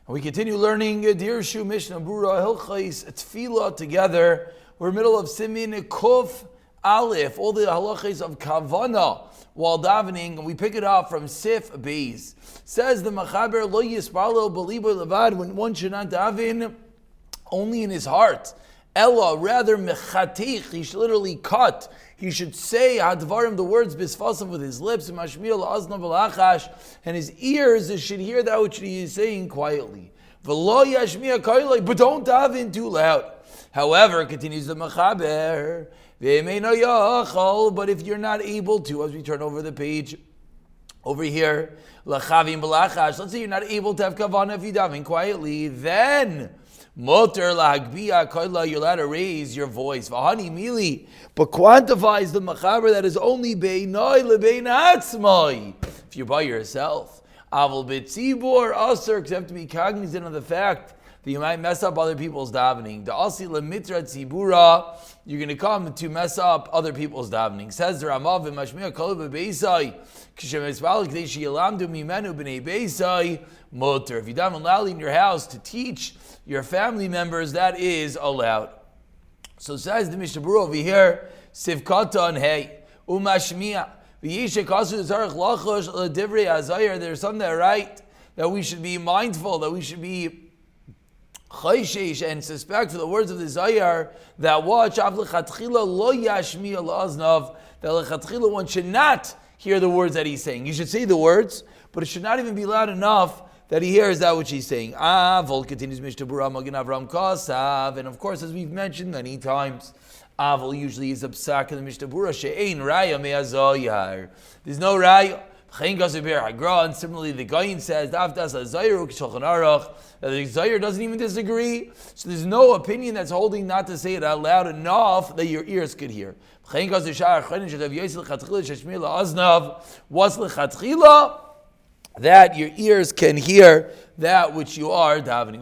And we continue learning Dirshu Mishnah Berurah Hilchais Tefillah together. We're in the middle of Siman Kuf Aleph, all the halachas of Kavana while davening, and we pick it up from Sif Beis. Says the Machaber, Lo Yisparlo Belibo Levad, when one should not daven only in his heart. Ella, rather mechatich, he should literally cut. He should say hadvarim, the words bisfasim, with his lips, and mashmiel la'aznav v'lachash, and his ears should hear that which he is saying quietly. V'lo yashmiya kailai, but don't daven too loud. However, continues the Machaber, ve'emeino yachal, but if you're not able to, as we turn over the page over here, lachavim v'lachash, let's say you're not able to have kavanah if you daven quietly, then Motor lahagbiya koila, you're allowed to raise your voice. V'hani mili, but quantifies the machaber that is only beinoi lebein atzmai. If you're by yourself, aval b'tzibur aser, because you have to be cognizant of the fact that you might mess up other people's davening. The asi lemitra tzibura, you're going to come to mess up other people's davening. Says the Ramav v'mashmiya kol b'beisai k'shemesbal k'dei sheyilamdu mimenu b'nei beisai motor. If you daven loudly in your house to teach your family members, that is allowed. So says the Mishnah Berurah over here, Sivkata and Hey, Umashmiya, there's something that right, that we should be mindful, that we should be chayshish and suspect for the words of the Zayar, that watch, that lechatchila one should not hear the words that he's saying. You should say the words, but it should not even be loud enough that he hears that which he's saying. Avol continues Mishnah Berurah Magen Avram Kasav, and of course, as we've mentioned many times, Avol usually is a psak in the Mishnah Berurah she'ein raya me'azoyar. There's no raya. And similarly, the Gaon says that the Zayar doesn't even disagree. So there's no opinion that's holding not to say it out loud enough that your ears could hear. What's lechatchila? That your ears can hear that which you are davening.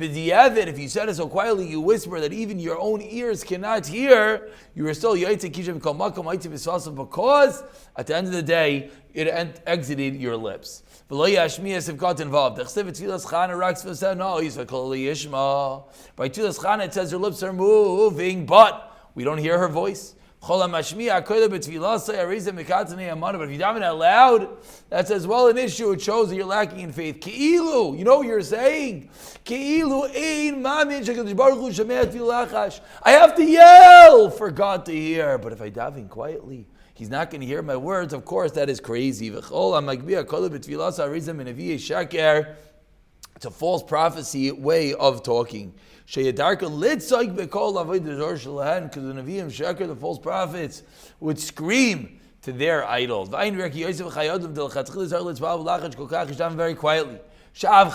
If you said it so quietly, you whisper that even your own ears cannot hear, you are still because at the end of the day, it exited your lips. By Tfilas Chana it says her lips are moving, but we don't hear her voice. But if you daven out loud, that's as well an issue. It shows that you're lacking in faith. Ki'ilu, you know what you're saying? I have to yell for God to hear. But if I daven quietly, He's not going to hear my words. Of course, that is crazy. It's a false prophecy way of talking. Because the Nevi'im Sheker, the false prophets, would scream to their idols. Very quietly. Now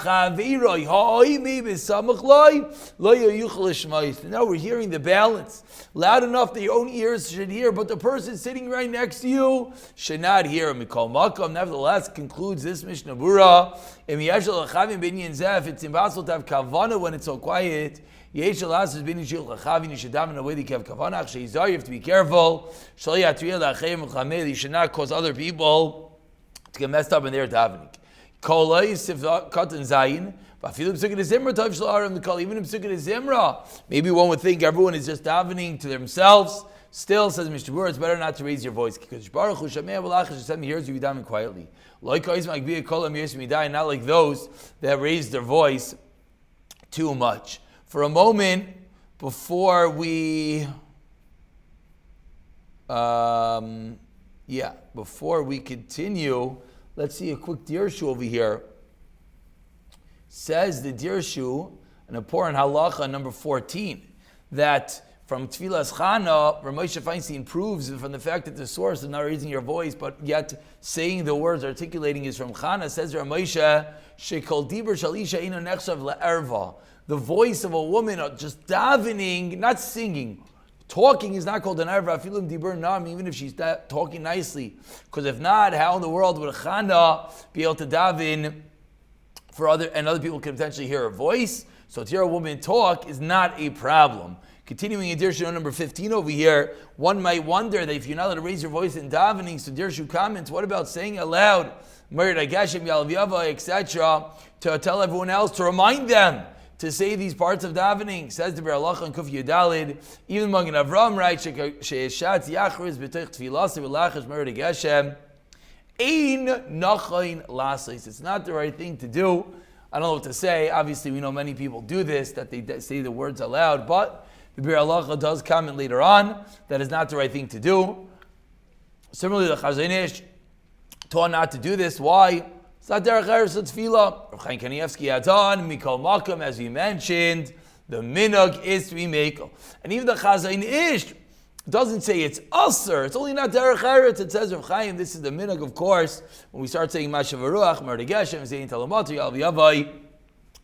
we're hearing the balance. Loud enough that your own ears should hear, but the person sitting right next to you should not hear. Nevertheless, concludes this Mishnah Berurah, if it's impossible to have kavana when it's so quiet, you should daven in a way that you have kavanah. You have to be careful. You should not cause other people to get messed up in their davening. Even in Zimra, maybe one would think everyone is just davening to themselves. Still, says Mishnah Berurah, it's better not to raise your voice because Baruch Hu Shamei Hashem hears you davening quietly. Not like those that raise their voice too much. For a moment, before we continue, let's see a quick Dirshu over here. Says the Dirshu, an important halacha, number 14, that from Tfilas Chana, Ramosha Feinstein proves from the fact that the source is not raising your voice, but yet saying the words, articulating is from Chana. Says Ramosha, Shekol Diber Shalisha Ino Nechshav La'erva. The voice of a woman just davening, not singing. Talking is not called an erva, afilim dibur nam, even if she's talking nicely. Because if not, how in the world would a chana be able to daven for other people can potentially hear her voice? So to hear a woman talk is not a problem. Continuing in Dirshu number 15 over here, one might wonder that if you're not allowed to raise your voice in davening, so Dirshu comments, what about saying aloud, etc., to tell everyone else, to remind them to say these parts of davening? Says the Berurah and Kuf Yudalid, even Magen Avram writes, She'eshatz yachriz b'tech tefilasi v'lachash merid Geshem, ein nachain lasis. It's not the right thing to do. I don't know what to say. Obviously, we know many people do this, that they say the words aloud, but the Berurah does comment later on that is not the right thing to do. Similarly, the Chazon Ish taught not to do this. Why? It's not derech eretz tefillah. Rav Chaim Kanievsky adds on, mikol makom, as we mentioned, the minhag is to be mekel. And even the Chazon Ish doesn't say it's usher. It's only not derech eretz. It says Rav Chaim, this is the minhag, of course. When we start saying Mashav Ruach, Merid Geshem, Zein Talamatu, Yal V'Yavai,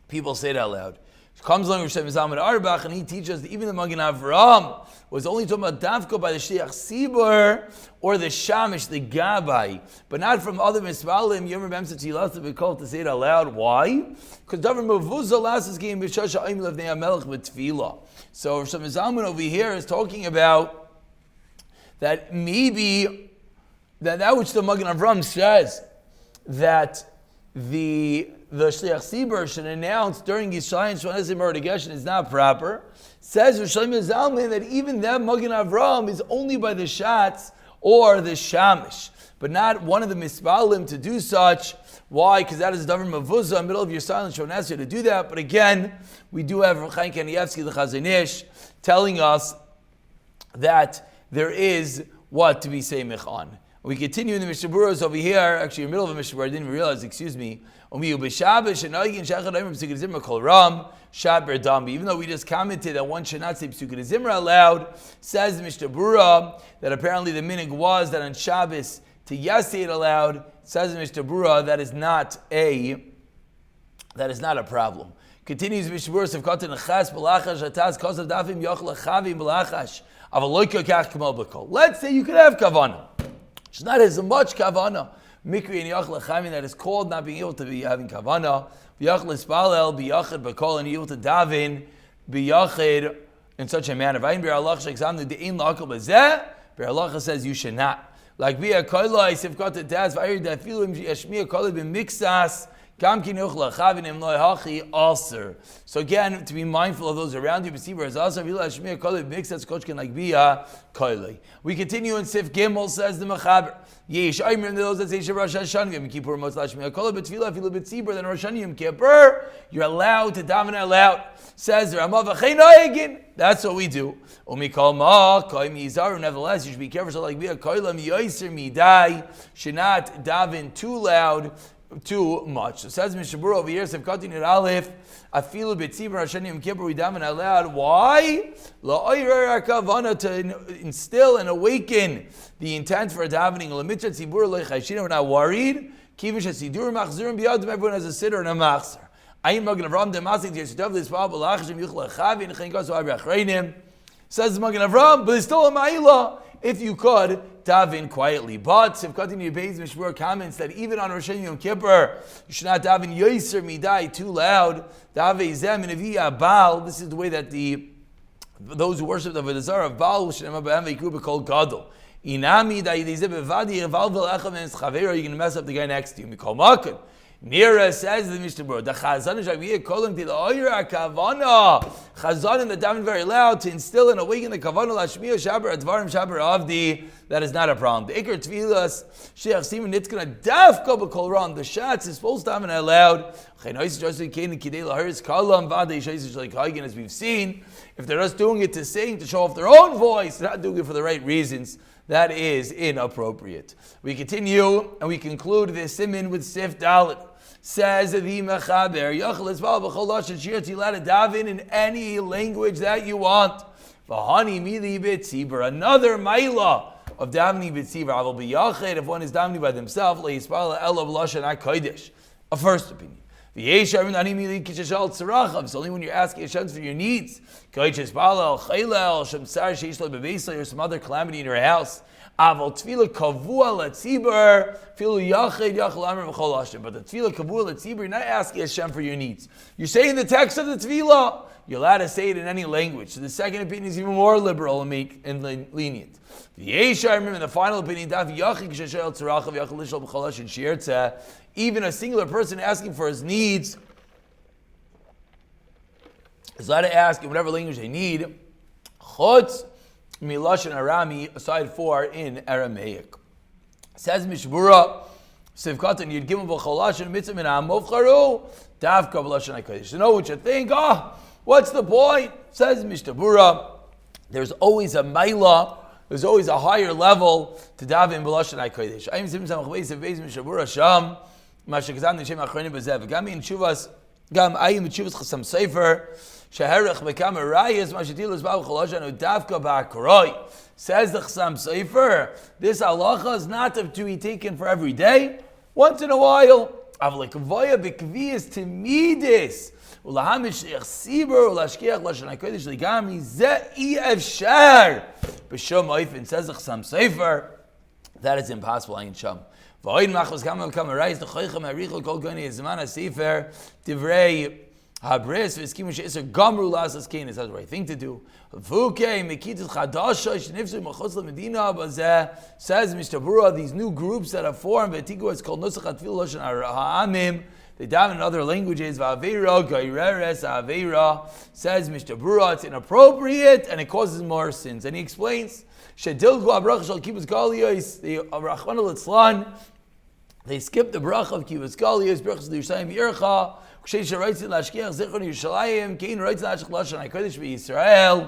people say it out loud. Comes along with Shem Zalman Arbach, and he teaches that even the Magen Avram was only talking about Davka by the Shliach Sibur or the Shamish, the Gabai, but not from other Mispalim. Yomer B'Emsa Tzilas to be called to say it aloud. Why? Because Davar Mavuzah last is game B'Shasha Aim Levnei HaMelech B'Tfila. So Shem Zalman over here is talking about that maybe that which the Magen Avram says that the Shliach Sibur should announce during Yishayim Shvanezim Merid Geshem is not proper. Says Rosh Zalman that even that Magen Avram is only by the Shatz or the Shamish, but not one of the Mispalim to do such. Why? Because that is Davar Mavuzah, in the middle of your silent Shvanezim to do that. But again, we do have Rav Chaim Kanievsky, the Chazon Ish, telling us that there is what to be seimich on. We continue in the Mishnah Berurah over here, actually in the middle of a Mishnah Berurah, I didn't even realize, even though we just commented that one should not say Psukei Zimra aloud, says the Mishnah Berurah that apparently the minhag was that on Shabbos to say it aloud. Says the Mishnah Berurah that is not a problem. Continues the Mishnah Berurah, Sefkat Nechas B'Lachash Ataz Kosav Dafim Yochel Chavim B'Lachash Aval Lo Kach Kamal B'Kol. Let's say you could have kavanah. It's not as much kavanah. Mikri and Yachal Chamin that is called not being able to be having kavanah. Yachal Ispalel biyachid b'kol and able to daven biyachid in such a manner. Vayin Berurah she'examnu de'in la'akol b'zeh. Berurah says you should not. Like via koilai sifkat taz vayir dafilu im yashmiya koilai b'mixas kam kin yochla chavin im loy hachi aser. So again, to be mindful of those around you. B'sibur as aser v'ila yashmiya koilai b'mixas kochkin like via koilai. We continue in Sif Gimel, says the Mechaber. Yesh, I remember those that say Rosh Hashanah Yom Kippur Mos Lashmiya Kola B'Tfilah Filu B'Tzibur. Then Rosh Hashanah Yom Kippur, you're allowed to daven aloud. Says the Rama V'Chein Noegin. That's what we do. Umikol Ma Koim Yizaru. Nevertheless, you should be careful. So like we are Koilam Yoiser Midai, should not daven too loud, too much. So says Mishnah Berurah over here, Sefkatin Yer Aleph, Afilu B'Tzibur Rosh Hashanah Yom Kippur, we daven aloud. Why? La'oyer HaKavana, to instill and awaken the intent for davening. L'mitzvah tzibur le'chayshina, we're not worried. Kivish hasidur machzurim biyadim, everyone has a sitter and a machzer. Ayin Magen Avram demasik t'yeshitav l'ispaal b'lachashim yuchla chavi n'chein kasu abi achreinim. Says Magen Avram, but it's still a ma'ila if you could daven quietly. But Sivkatin Yebeiz Mishnah Berurah comments that even on Rosh Hashanah Yom Kippur, you should not daven yoiser midai, too loud. Davei zem and aviyah Baal. This is the way that those who worship the Avodah of Baal should have a called gadol. Inami da yidei bevadi reval v'lechem and chaver. You're going to mess up the guy next to you. Mikol makan. Nira says the Mishnah Berurah, the Chazan Shaviyah calling to the Oyra Kavana. Chazan in the daven very loud to instill and awaken the Kavana Lashmiya Shabar Advarim Shabar Avdi. That is not a problem. The Iker Tvilas Sheikh Siman Nitzkana Dafka B'Kol Ram. The Shatz is supposed to daven aloud. As we've seen, if they're just doing it to sing, to show off their own voice, not doing it for the right reasons, that is inappropriate. We continue and we conclude this Siman with Sif Dalit. Says the Mechaber, Yachal Isbal B'Chol Lashon Shir Tzilat daven in any language that you want. V'hani Mili B'Tzibur, another Maila of davening B'Tzibur. Aval B'Yachid, if one is davening by themselves, Le'Yisbal Elav Lashon HaKodesh. A first opinion. It's only when you're asking Hashem for your needs. Or some other calamity in your house. Aval tefillah kavua letzibur, filu yachid yachal amr v'chol hashem. But the tefillah kavua letzibur, you're not asking Hashem for your needs. You're saying the text of the tefillah. You're allowed to say it in any language. So the second opinion is even more liberal and lenient. The Yeshar, remember the final opinion, even a singular person asking for his needs is allowed to ask in whatever language they need. Chutz milashon Arami, aside for in Aramaic. Says Mishnah Sivkatan Yud Gimel B'Cholashon Mitzvah Min HaMovcharu Davka B'Lashon HaKodesh. To know what you think, what's the point? Says Mishnah Berurah, there's always a maila, there's always a higher level to daven b'lashon HaKodesh. Ayim Sim Samach Beis of Beis Mishnah Berurah Sham, Masha Kazam Nishem Achronim B'Zev. Gami in Shuvas, Gam Ayim in Shuvas Chasam Sefer, Sheherach Bekam Arayas, Mashatil Uzbav Choloshan Udavka Ba'akaroi. Says the Chasam Sefer, this halacha is not to be taken for every day, once in a while. Avlik Voya B'Kviyas Timidis. Ulahamish Sibur Ulashkiach Lashon HaKodesh Ligami Ze'i Efshar B'Shom Oifin. Says the Chasam Sefer, that is impossible. Ayin Sham. V'oid Machos Kamam Kamarayis D'Choichem Harichel Kol Goni Zman HaSefer Divrei Habris V'Skimu She'isar Gamru Lasas Kein. Is that the right thing to do? V'ukei Mekitis Chadasha Shnifzu Machos LaMedina Bazeh. Says Mishnah Berurah, these new groups that have formed, V'etigu, it's called Nusach HaTfil Lashon HaAmim. They daven in other languages. Va'aveira, Gaireres, Aveira. Says Mishnah Berurah, it's inappropriate and it causes more sins. And he explains, Shedilgu Abrach Shal Kibbutz Galiyos, the Rachmana Litzlan, they skip the bracha of Kibbutz Galiyos, Berachos L'Yerushalayim Yircha, Kshay Sharayitzin Lashkiach Zichron Yerushalayim, Kein Rayitzin Lashkiach Lashon HaKodesh B'Yisrael,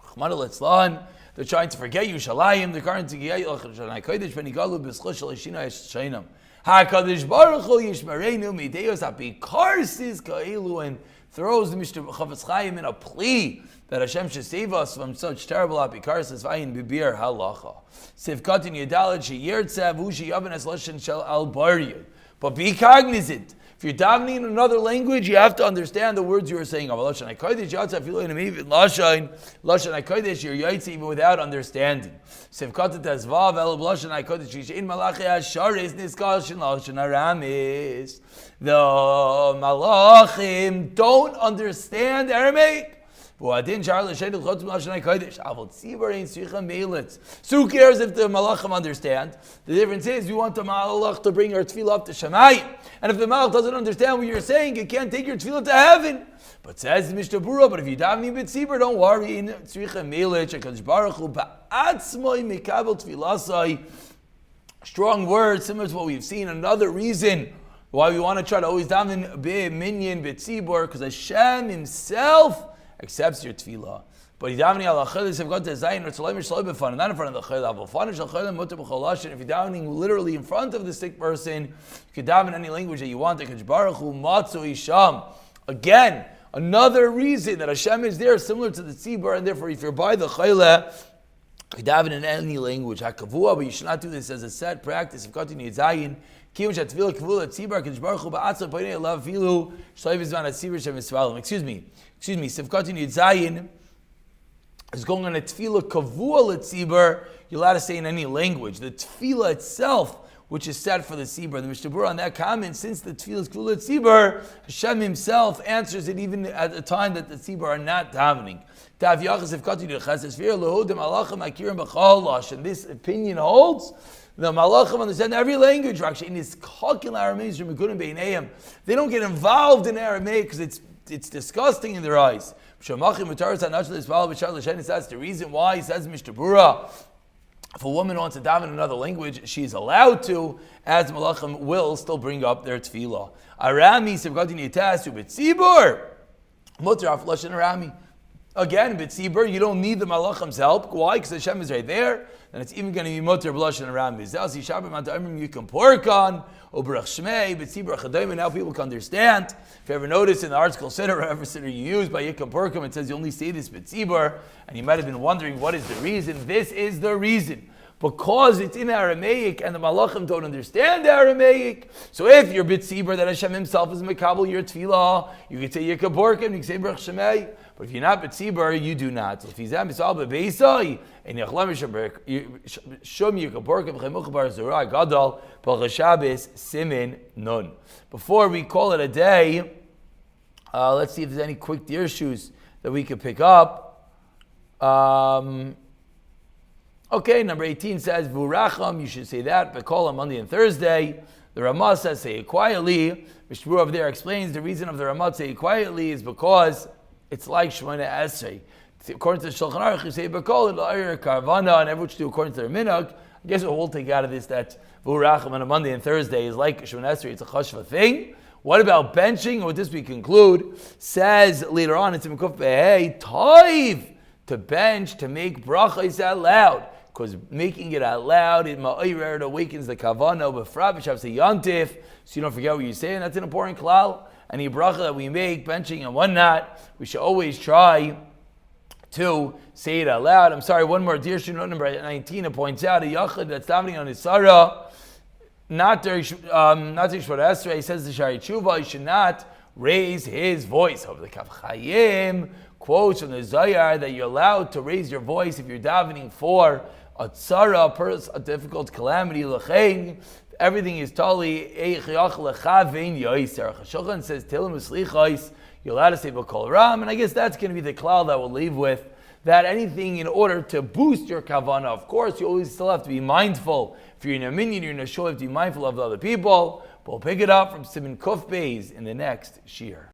Rachmana Litzlan. They're trying to forget Yerushalayim. They're trying to forget Lashon HaKodesh B'Nigalu B'Schos Shal Yishina Yishayinam. HaKadosh Baruch Hu Yishmarenu Mideyos HaPikarsis Ka'elu, and throws the Mishnah Chavetz Chaim in a plea that Hashem should save us from such terrible Apikarsis. Vayin Bibir Halacha. Sivkatin Yedalad Sheyirtzev Hu Sheyaven Es Lashon Shel Al Baryud. But be cognizant. If you're davening in another language, you have to understand the words you are saying. Lashon HaKodesh Yatsa Filu Inamiv Lashon HaKodesh, you're Yaitz even without understanding. Sivkatat Azvav El Lashon HaKodesh Yishein Malachi Asharis Niskashin Lashon Aramis. The Malachim don't understand Aramaic. So who cares if the Malachim understand? The difference is we want the Malach to bring your tefillah up to Shamayim. And if the Malach doesn't understand what you're saying, you can't take your tefillah to heaven. But says Mishnah Berurah, but if you davening b'tzibur, don't worry. Strong words, similar to what we've seen. Another reason why we want to try to always daven minyan b'tzibur, because Hashem Himself accepts your tefillah. But davening al achelis have got to zayin or tzalaim shaloi b'fan, not in front of the chayil. Avol shal chayil mutar b'cholashin. If you're davening literally in front of the sick person, you can daven any language that you want. Hakadosh Baruch Hu matzu isham. Again, another reason that Hashem is there, similar to the tzibur, and therefore, if you're by the chayil, you can daven in any language. Hakavua, but you should not do this as a set practice. If continue zayin. Excuse me, Sivkatin Yidzayin is going on a tefillah kavua letzibur. You're allowed to say in any language. The tefillah itself, which is said for the tzibur, the Mishnah Berurah on that comment, since the tefillah is kavua letzibur, Hashem Himself answers it even at the time that the tzibur are not davening. And this opinion holds. The Malachim understand every language. They don't get involved in Aramaic because it's disgusting in their eyes. That's the reason why he says Mishnah Berurah, if a woman wants to daven in another language, she's allowed to, as Malachim will still bring up their tefillah. Arami sevgatin yitasu b'tzibur mutar af lashon Arami. Again, b'tzibur, you don't need the Malachim's help. Why? Because Hashem is right there. And it's even going to be mutar b'lashon Arami. Zalzi shabbat mata'amrim you can pork on, or brach shmei, b'tzibur chadayim. Now people can understand. If you ever notice in the article Siddur, whatever Siddur you use by Yikam Purkam, it says you only say this b'tzibur, and you might have been wondering what is the reason. This is the reason. Because it's in Aramaic and the Malachim don't understand Aramaic. So if you're b'tzibur that Hashem Himself is mekabel your tefillah, you can say Yikam Purkam, you can say brach shmei. But if you're not B'tzibur, you do not. So if he's at Misal B'Beisai, and Yachlam Shum Yikapork B'Chemuch Bar Zurah Gadol B'Chol Shabbos Siman Nun. Before we call it a day, let's see if there's any quick Dirshus that we could pick up. Okay, number 18 says, V'uracham, you should say that, but call on Monday and Thursday. The Ramah says, say it quietly. Mishnah Berurah over there explains the reason of the Ramah say it quietly is because it's like Shemona Esrei. According to the Shulchan Aruch, you say B'kol L'ayir Karvana, and everyone should do according to their minhag. I guess we'll take out of this that V'uracham on a Monday and Thursday is like Shemona Esrei. It's a chashva thing. What about benching? And with this we conclude. Says later on, it's in Kuf Behei, Toiv, to bench, to make brachos out loud. Because making it out loud, it awakens the kavana, b'frat b'shavsei yantif, so you don't forget what you're saying. That's an important klal. Any bracha that we make, benching and whatnot, we should always try to say it out loud. I'm sorry, one more Dirshu note number 19. It points out a yachid that's davening on his sarah, not during Shemona Esrei. He says the Shari Tshuva, he should not raise his voice. Over the Kaf Chayim quotes from the Zayar that you're allowed to raise your voice if you're davening for a tzara, a difficult calamity. L'chein, everything is totally eichayach lechavein yoiser. Chashochan says tilim uslichos. You're allowed to say b'kol ram, and I guess that's going to be the klal that we'll leave with. That anything in order to boost your kavana, of course, you always still have to be mindful. If you're in a minyan, you're in a shul, you have to be mindful of the other people. But we'll pick it up from Siman Kuf Beis in the next shir.